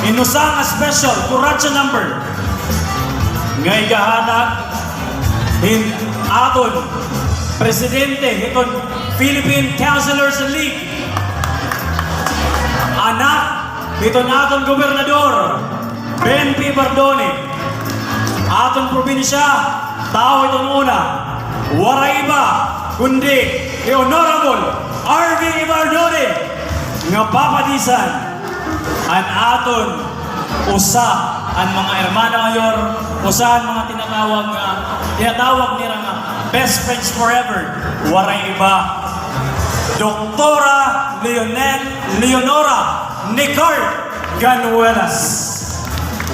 Inusang a special kuratsa number. Ngay gahanap aton presidente iton Philippine Councilors League. Anak iton aton gobernador Ben P. Bardone. Aton probinsya tao iton una. Waray iba kundi Honorable R.V. Bardone nga papadisan an aton usa ang mga hermano mayor, usa ang mga tinatawag nila nga best friends forever. Waray iba Doktora Leonora Nicart Ganuelas.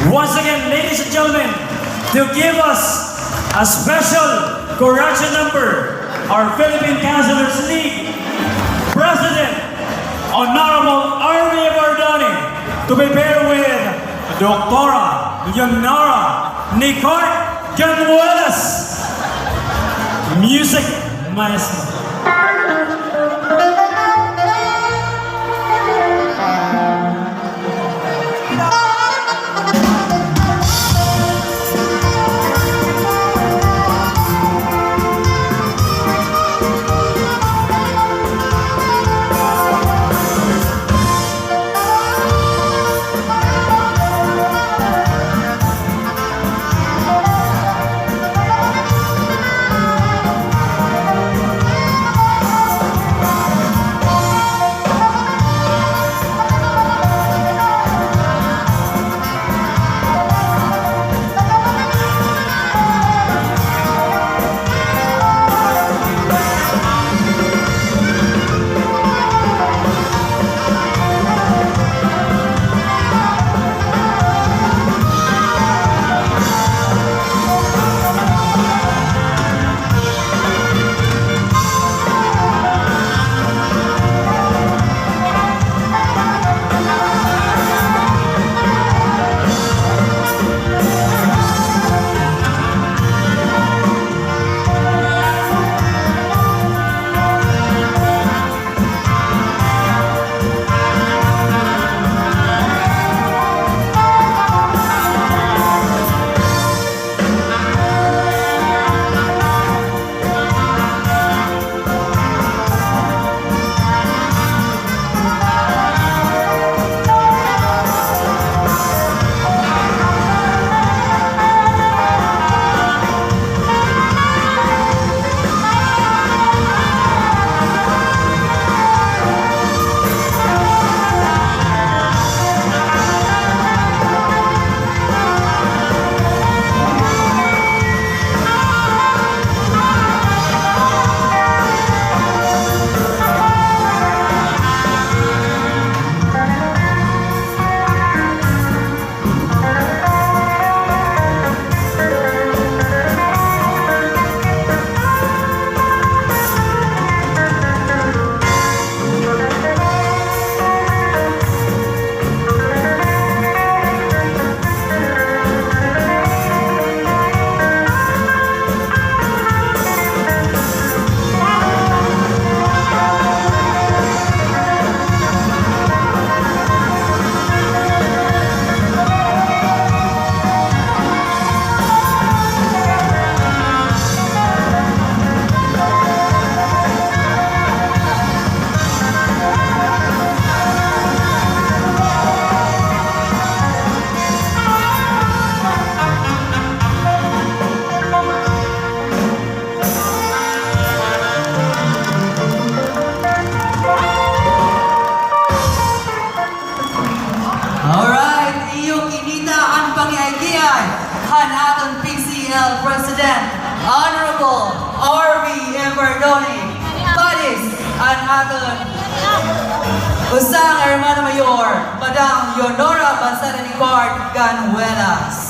Once again, ladies and gentlemen, to give us a special correction number, our Philippine Councilors League President, Honorable R.V. Bardone, to be paired with Doktora Leonora Nicart Ganuelas. Music Maestro. Hanatong PCL President, Honorable R.V. Bardone, Padis, Hanatong Usang Hermano Mayor, Madam Leonora Nicart Ganuelas.